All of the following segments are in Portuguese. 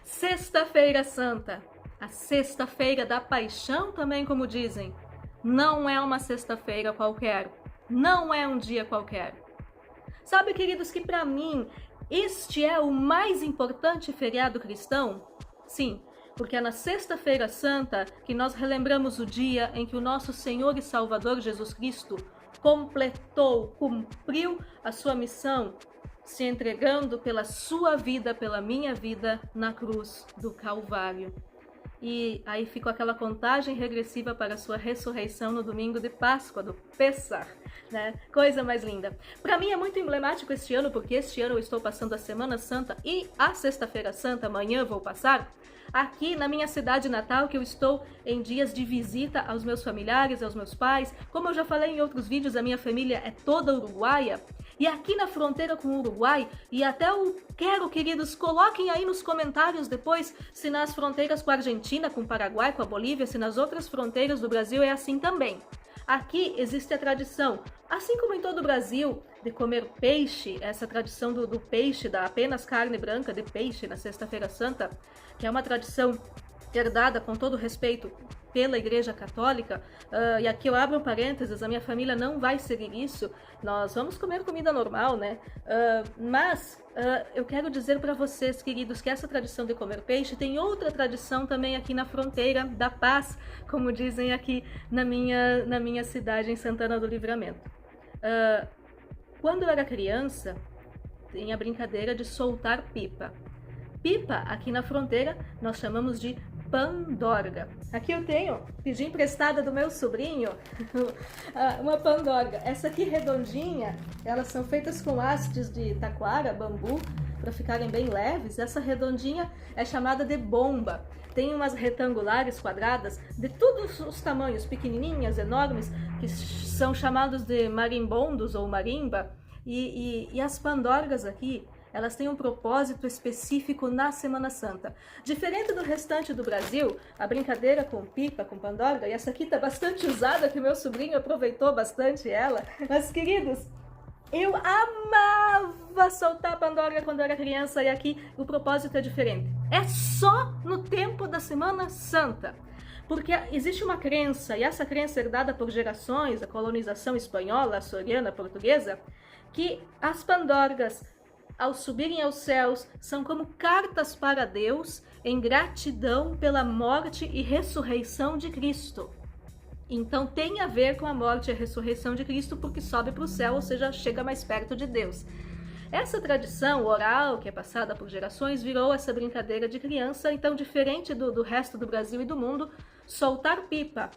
Sexta-feira Santa, a sexta-feira da paixão também, como dizem, não é uma sexta-feira qualquer, não é um dia qualquer. Sabe, queridos, que para mim este é o mais importante feriado cristão? Sim, porque é na Sexta-feira Santa que nós relembramos o dia em que o nosso Senhor e Salvador Jesus Cristo cumpriu a sua missão, se entregando pela sua vida, pela minha vida, na cruz do Calvário. E aí ficou aquela contagem regressiva para a sua ressurreição no domingo de Páscoa, do Pessach, né? Coisa mais linda. Para mim é muito emblemático este ano, porque este ano eu estou passando a Semana Santa e a Sexta-feira Santa, amanhã vou passar, aqui na minha cidade natal, que eu estou em dias de visita aos meus familiares, aos meus pais. Como eu já falei em outros vídeos, a minha família é toda uruguaia. E aqui na fronteira com o Uruguai, e até eu quero, queridos, coloquem aí nos comentários depois se nas fronteiras com a Argentina, com o Paraguai, com a Bolívia, se nas outras fronteiras do Brasil é assim também. Aqui existe a tradição, assim como em todo o Brasil, de comer peixe, essa tradição do peixe, da apenas carne branca de peixe na Sexta-feira Santa, que é uma tradição herdada com todo respeito pela Igreja Católica, e aqui eu abro um parênteses, a minha família não vai seguir isso, nós vamos comer comida normal, né? Mas eu quero dizer para vocês, queridos, que essa tradição de comer peixe tem outra tradição também aqui na fronteira da paz, como dizem aqui na minha cidade, em Santana do Livramento. Quando eu era criança, tem a brincadeira de soltar pipa. Pipa, aqui na fronteira, nós chamamos de pandorga. Aqui eu tenho, pedi emprestada do meu sobrinho, uma pandorga. Essa aqui redondinha, elas são feitas com hastes de taquara, bambu, para ficarem bem leves. Essa redondinha é chamada de bomba. Tem umas retangulares, quadradas, de todos os tamanhos, pequenininhas, enormes, que são chamados de marimbondos ou marimba. E as pandorgas aqui, elas têm um propósito específico na Semana Santa. Diferente do restante do Brasil, a brincadeira com pipa, com pandorga, e essa aqui está bastante usada, que meu sobrinho aproveitou bastante ela. Mas, queridos, eu amava soltar pandorga quando eu era criança, e aqui o propósito é diferente. É só no tempo da Semana Santa. Porque existe uma crença, e essa crença é herdada por gerações, a colonização espanhola, açoriana, portuguesa, que as pandorgas, ao subirem aos céus, são como cartas para Deus em gratidão pela morte e ressurreição de Cristo. Então tem a ver com a morte e a ressurreição de Cristo, porque sobe para o céu, ou seja, chega mais perto de Deus. Essa tradição oral, que é passada por gerações, virou essa brincadeira de criança. Então, diferente do resto do Brasil e do mundo, soltar pipa,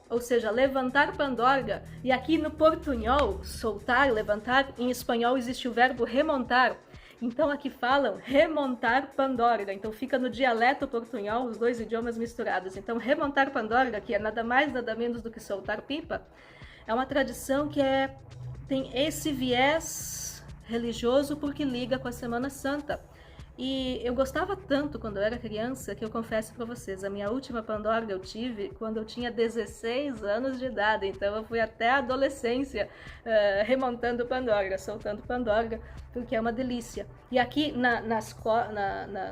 ou seja, levantar pandorga, e aqui no portunhol, soltar, levantar, em espanhol existe o verbo remontar. Então aqui falam remontar pandorga, então fica no dialeto portunhol, os dois idiomas misturados. Então remontar pandorga, que é nada mais, nada menos do que soltar pipa, é uma tradição que tem esse viés religioso porque liga com a Semana Santa. E eu gostava tanto quando eu era criança que eu confesso para vocês, a minha última pandorga eu tive quando eu tinha 16 anos de idade, então eu fui até a adolescência remontando pandorga, soltando pandorga, porque é uma delícia. E aqui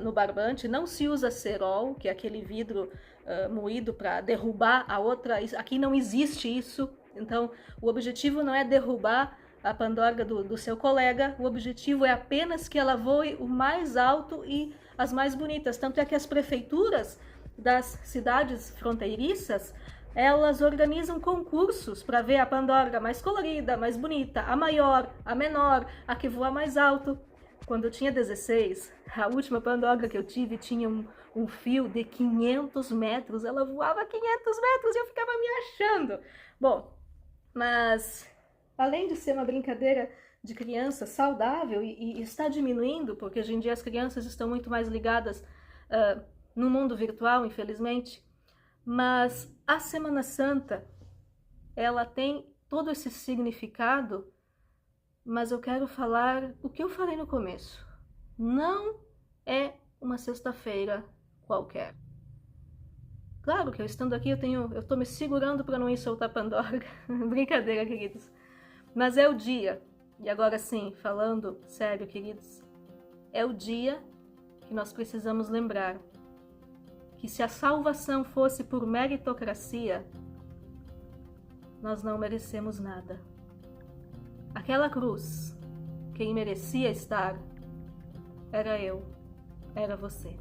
no barbante não se usa cerol, que é aquele vidro moído para derrubar a outra, aqui não existe isso, então o objetivo não é derrubar a pandorga do seu colega, o objetivo é apenas que ela voe o mais alto e as mais bonitas. Tanto é que as prefeituras das cidades fronteiriças, elas organizam concursos para ver a pandorga mais colorida, mais bonita, a maior, a menor, a que voa mais alto. Quando eu tinha 16, a última pandorga que eu tive tinha um fio de 500 metros, ela voava 500 metros e eu ficava me achando. Bom, mas além de ser uma brincadeira de criança saudável e está diminuindo, porque hoje em dia as crianças estão muito mais ligadas no mundo virtual, infelizmente, mas a Semana Santa, ela tem todo esse significado, mas eu quero falar o que eu falei no começo. Não é uma sexta-feira qualquer. Claro que eu estando aqui, eu tô me segurando para não ir soltar pandorga. Brincadeira, queridos. Mas é o dia, e agora sim, falando sério, queridos, é o dia que nós precisamos lembrar que se a salvação fosse por meritocracia, nós não merecemos nada. Aquela cruz, quem merecia estar era eu, era você.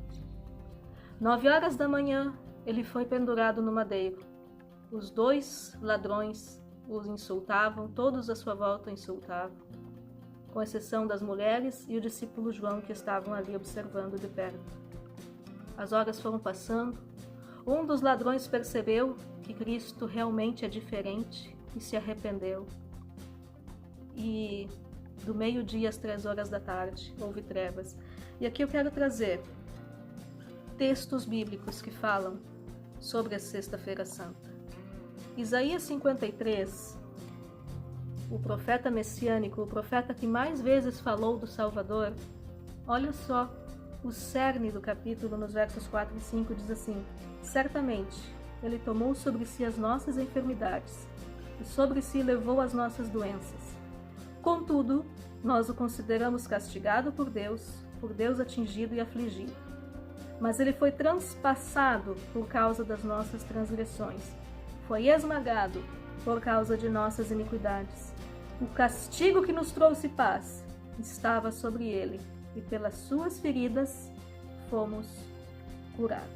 9h da manhã, ele foi pendurado no madeiro. Os 2 ladrões os insultavam, todos à sua volta insultavam, com exceção das mulheres e o discípulo João, que estavam ali observando de perto. As horas foram passando. Um dos ladrões percebeu que Cristo realmente é diferente e se arrependeu. E do meio-dia às 3h da tarde houve trevas. E aqui eu quero trazer textos bíblicos que falam sobre a Sexta-feira Santa. Isaías 53, o profeta messiânico, o profeta que mais vezes falou do Salvador, olha só o cerne do capítulo nos versos 4 e 5, diz assim: certamente ele tomou sobre si as nossas enfermidades e sobre si levou as nossas doenças. Contudo, nós o consideramos castigado por Deus atingido e afligido. Mas ele foi transpassado por causa das nossas transgressões, foi esmagado por causa de nossas iniquidades. O castigo que nos trouxe paz estava sobre ele, e pelas suas feridas fomos curados.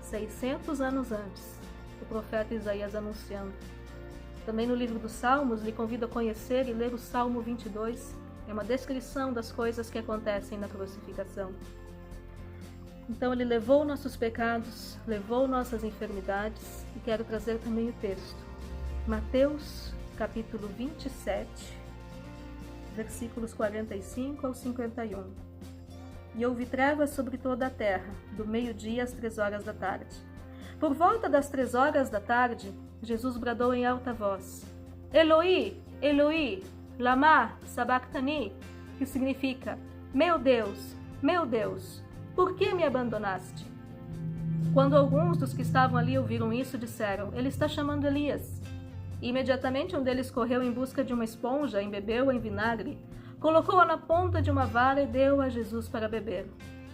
600 anos antes, o profeta Isaías anunciando. Também no livro dos Salmos, lhe convido a conhecer e ler o Salmo 22. É uma descrição das coisas que acontecem na crucificação. Então ele levou nossos pecados, levou nossas enfermidades, e quero trazer também o texto. Mateus, capítulo 27, versículos 45 ao 51. E houve trevas sobre toda a terra, do meio-dia às 3h da tarde. Por volta das 3h da tarde, Jesus bradou em alta voz: Eloi, Eloi, lama sabachthani, que significa: meu Deus, por que me abandonaste? Quando alguns dos que estavam ali ouviram isso, disseram: ele está chamando Elias. E imediatamente um deles correu em busca de uma esponja, embebeu-a em vinagre, colocou-a na ponta de uma vara e deu a Jesus para beber.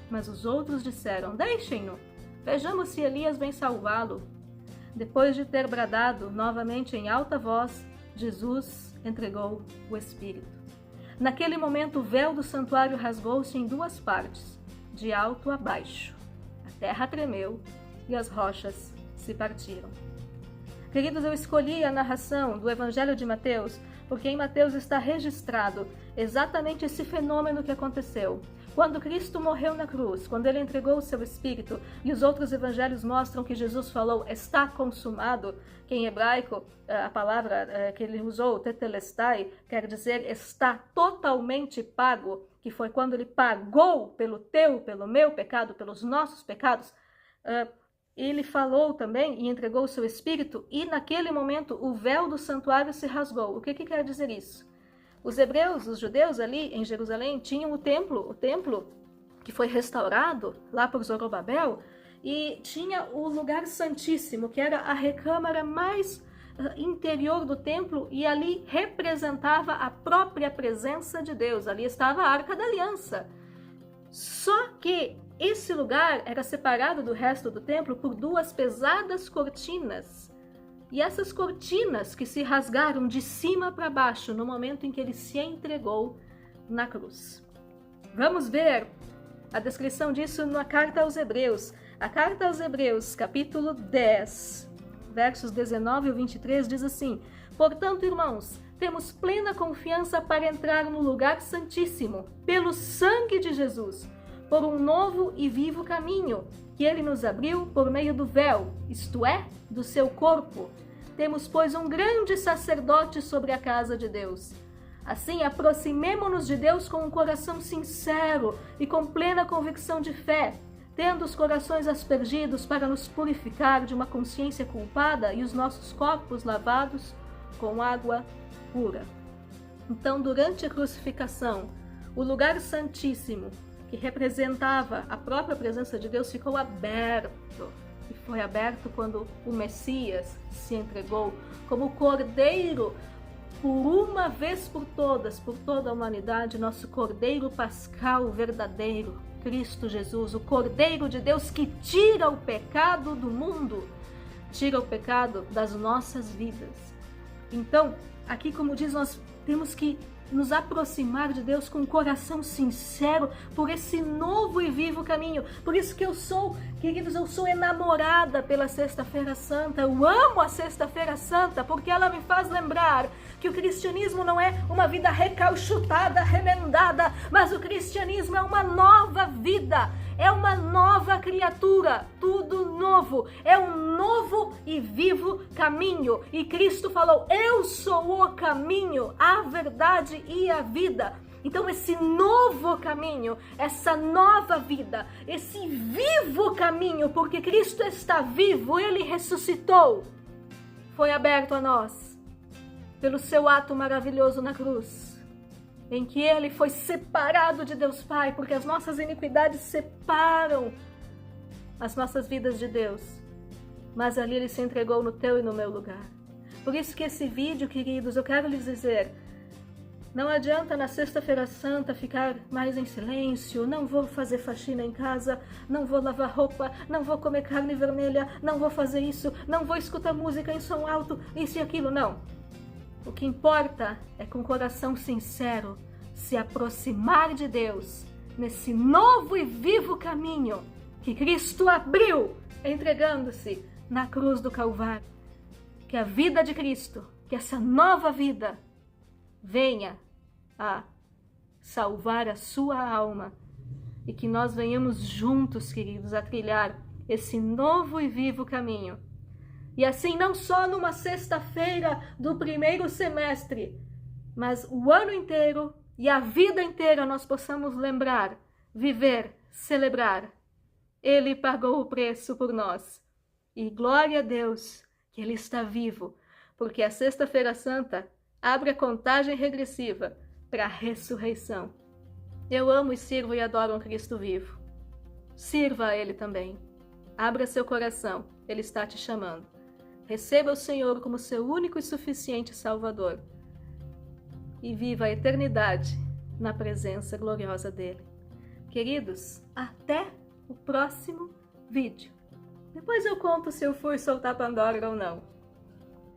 Mas os outros disseram: deixem-no, vejamos se Elias vem salvá-lo. Depois de ter bradado novamente em alta voz, Jesus entregou o Espírito. Naquele momento o véu do santuário rasgou-se em 2 partes, de alto a baixo. A terra tremeu e as rochas se partiram. Queridos, eu escolhi a narração do Evangelho de Mateus porque em Mateus está registrado exatamente esse fenômeno que aconteceu. Quando Cristo morreu na cruz, quando ele entregou o seu Espírito, e os outros evangelhos mostram que Jesus falou: está consumado, que em hebraico a palavra que ele usou, tetelestai, quer dizer está totalmente pago, que foi quando ele pagou pelo teu, pelo meu pecado, pelos nossos pecados. Ele falou também e entregou o seu Espírito, e naquele momento o véu do santuário se rasgou. O que quer dizer isso? Os hebreus, os judeus ali em Jerusalém tinham o templo que foi restaurado lá por Zorobabel, e tinha o lugar santíssimo, que era a recâmara mais interior do templo, e ali representava a própria presença de Deus. Ali estava a Arca da Aliança. Só que esse lugar era separado do resto do templo por 2 pesadas cortinas. E essas cortinas que se rasgaram de cima para baixo no momento em que ele se entregou na cruz. Vamos ver a descrição disso na Carta aos Hebreus. A Carta aos Hebreus, capítulo 10, versos 19 e 23, diz assim: portanto, irmãos, temos plena confiança para entrar no lugar santíssimo, pelo sangue de Jesus, por um novo e vivo caminho, que ele nos abriu por meio do véu, isto é, do seu corpo. Temos, pois, um grande sacerdote sobre a casa de Deus. Assim, aproximemo-nos de Deus com um coração sincero e com plena convicção de fé, tendo os corações aspergidos para nos purificar de uma consciência culpada e os nossos corpos lavados com água pura. Então, durante a crucificação, o lugar santíssimo, que representava a própria presença de Deus, ficou aberto. E foi aberto quando o Messias se entregou como cordeiro por uma vez por todas, por toda a humanidade, nosso Cordeiro Pascal verdadeiro, Cristo Jesus, o Cordeiro de Deus que tira o pecado do mundo, tira o pecado das nossas vidas. Então, aqui como diz, nós temos que nos aproximar de Deus com um coração sincero por esse novo e vivo caminho. Por isso que eu sou, queridos, eu sou enamorada pela Sexta-feira Santa. Eu amo a Sexta-feira Santa porque ela me faz lembrar que o cristianismo não é uma vida recalchutada, remendada, mas o cristianismo é uma nova vida, é uma nova criatura, tudo novo, é um novo e vivo caminho. E Cristo falou: eu sou o caminho, a verdade e a vida. Então esse novo caminho, essa nova vida, esse vivo caminho, porque Cristo está vivo, Ele ressuscitou, foi aberto a nós pelo seu ato maravilhoso na cruz, em que Ele foi separado de Deus Pai, porque as nossas iniquidades separam as nossas vidas de Deus, mas ali Ele se entregou no teu e no meu lugar. Por isso que esse vídeo, queridos, eu quero lhes dizer, não adianta na Sexta-feira Santa ficar mais em silêncio, não vou fazer faxina em casa, não vou lavar roupa, não vou comer carne vermelha, não vou fazer isso, não vou escutar música em som alto, isso e aquilo, não. O que importa é com o coração sincero se aproximar de Deus nesse novo e vivo caminho que Cristo abriu, entregando-se na cruz do Calvário. Que a vida de Cristo, que essa nova vida venha a salvar a sua alma e que nós venhamos juntos, queridos, a trilhar esse novo e vivo caminho. E assim, não só numa sexta-feira do primeiro semestre, mas o ano inteiro e a vida inteira nós possamos lembrar, viver, celebrar. Ele pagou o preço por nós. E glória a Deus que Ele está vivo, porque a Sexta-feira Santa abre a contagem regressiva para a ressurreição. Eu amo e sirvo e adoro um Cristo vivo. Sirva a Ele também. Abra seu coração, Ele está te chamando. Receba o Senhor como seu único e suficiente Salvador. E viva a eternidade na presença gloriosa dEle. Queridos, até o próximo vídeo. Depois eu conto se eu fui soltar Pandora ou não.